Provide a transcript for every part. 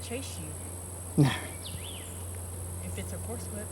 chase you. Nah. If it's a horsewhip.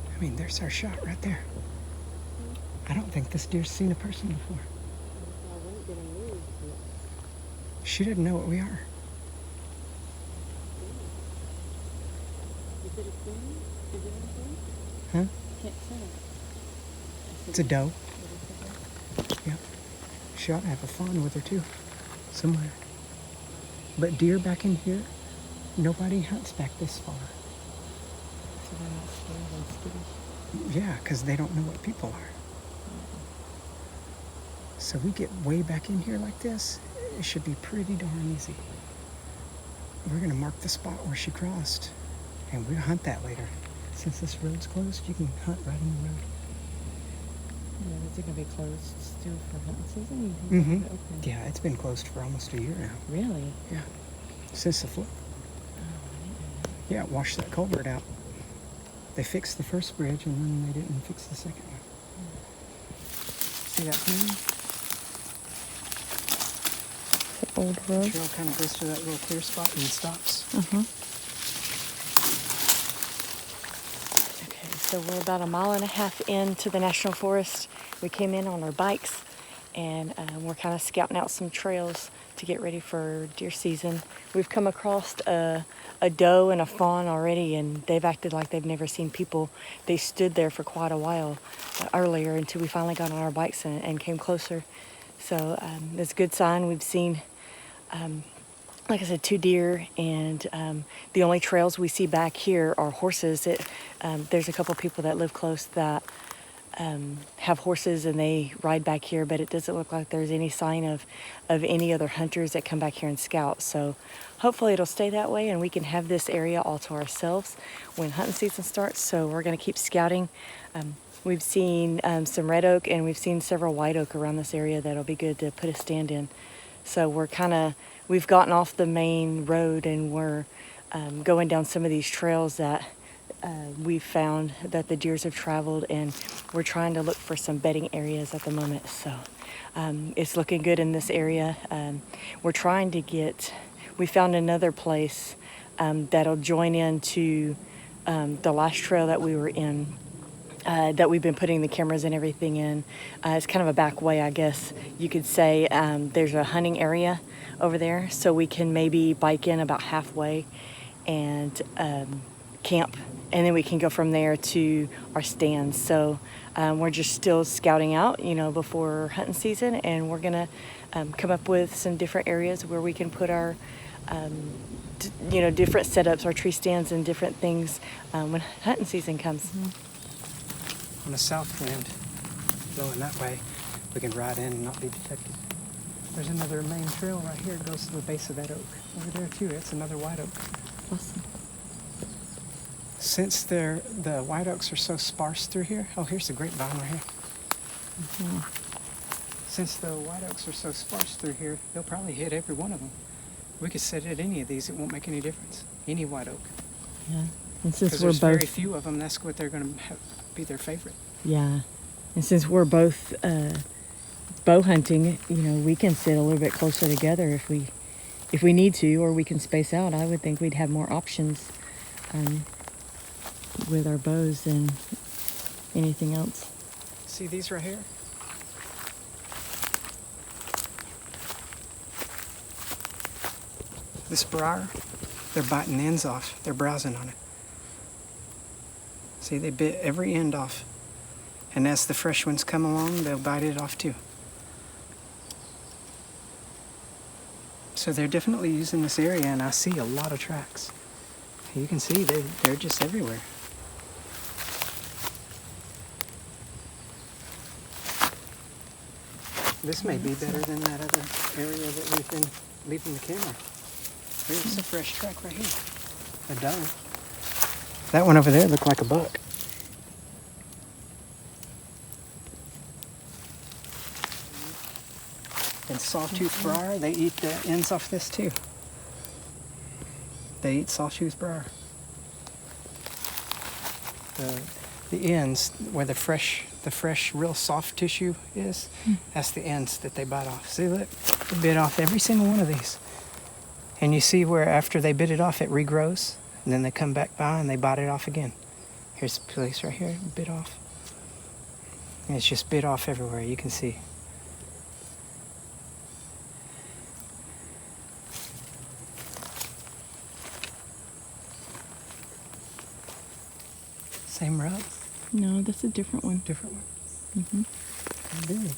I mean, there's our shot right there. I don't think this deer's seen a person before. I wasn't gonna move. She doesn't know what we are. Is it a queen? Is it anything? Huh? Can't tell. It's a doe. Yep. She ought to have a fawn with her too, somewhere. But deer back in here, nobody hunts back this far. So they're not scared and skittish. Yeah, because they don't know what people are. So we get way back in here like this, it should be pretty darn easy. We're gonna mark the spot where she crossed, and we'll hunt that later. Since this road's closed, you can hunt right in the road. Yeah, is it gonna be closed still for hunting season? Mm-hmm. Open? Yeah, it's been closed for almost a year now. Really? Yeah, since the flood. Oh, I didn't know that. Yeah, washed that culvert out. They fixed the first bridge and then they didn't fix the second one. See that thing? The old road. Trail kind of goes to that little clear spot and stops. Okay, so we're about 1.5 miles into the National Forest. We came in on our bikes and we're kind of scouting out some trails to get ready for deer season. We've come across a doe and a fawn already, and they've acted like they've never seen people. They stood there for quite a while earlier until we finally got on our bikes and came closer. So it's a good sign. We've seen, like I said, 2 deer, and the only trails we see back here are horses. There's a couple people that live close that have horses and they ride back here, but it doesn't look like there's any sign of any other hunters that come back here and scout. So hopefully it'll stay that way and we can have this area all to ourselves when hunting season starts. So we're going to keep scouting. We've seen some red oak and we've seen several white oak around this area that'll be good to put a stand in. So we've gotten off the main road and we're going down some of these trails that we've found that the deers have traveled, and we're trying to look for some bedding areas at the moment. So it's looking good in this area. We're trying to we found another place that'll join into the last trail that we were in, that we've been putting the cameras and everything in. It's kind of a back way, I guess you could say. There's a hunting area over there, so we can maybe bike in about halfway and camp, and then we can go from there to our stands. So we're just still scouting out, before hunting season, and we're gonna come up with some different areas where we can put our different setups, our tree stands and different things when hunting season comes. On a south wind blowing that way, we can ride in and not be detected. There's another main trail right here. It goes to the base of that oak over there too. It's another white oak. Awesome. Since the white oaks are so sparse through here, here's the grapevine right here. Mm-hmm. Since the white oaks are so sparse through here, they'll probably hit every one of them. We could sit at any of these; it won't make any difference. Any white oak. Yeah, and since Because we're there's both very few of them, that's what they're going to be their favorite. Yeah, and since we're both bow hunting, we can sit a little bit closer together if we need to, or we can space out. I would think we'd have more options with our bows than anything else. See these right here? This briar, they're biting the ends off. They're browsing on it. See, they bit every end off. And as the fresh ones come along, they'll bite it off too. So they're definitely using this area, and I see a lot of tracks. You can see they're just everywhere. This may be better than that other area that we've been leaving the camera. There's a fresh track right here. A doe. That one over there looked like a buck. And sawtooth briar, they eat the ends off this too. They eat sawtooth briar. The ends where the fresh, real soft tissue is, that's the ends that they bite off. See, look, they bit off every single one of these. And you see where after they bit it off, it regrows, and then they come back by and they bite it off again. Here's a place right here, bit off. And it's just bit off everywhere, you can see. Same rub? No, that's a different one. Different one? Mm-hmm. Big.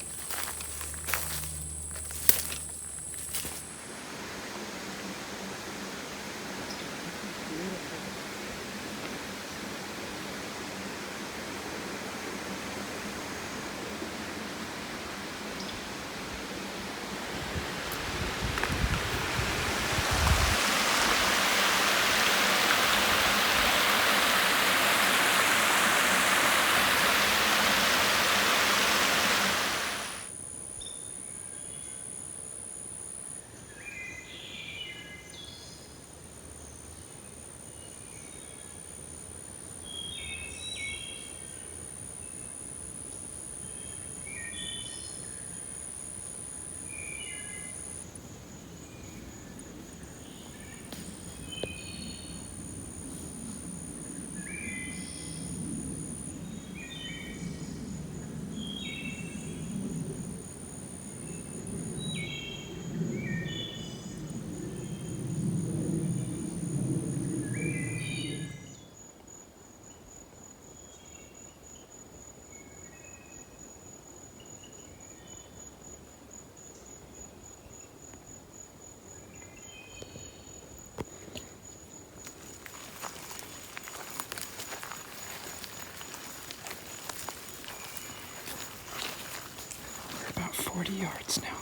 About 40 yards now.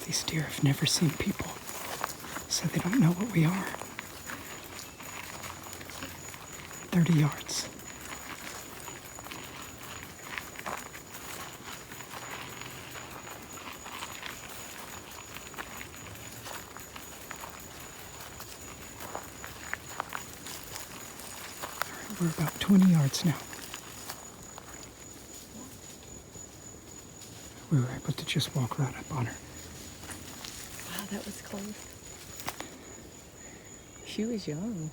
These deer have never seen people, so they don't know what we are. 30 yards. All right, we're about 20 yards now. We were able to just walk right up on her. Wow, that was close. She was young.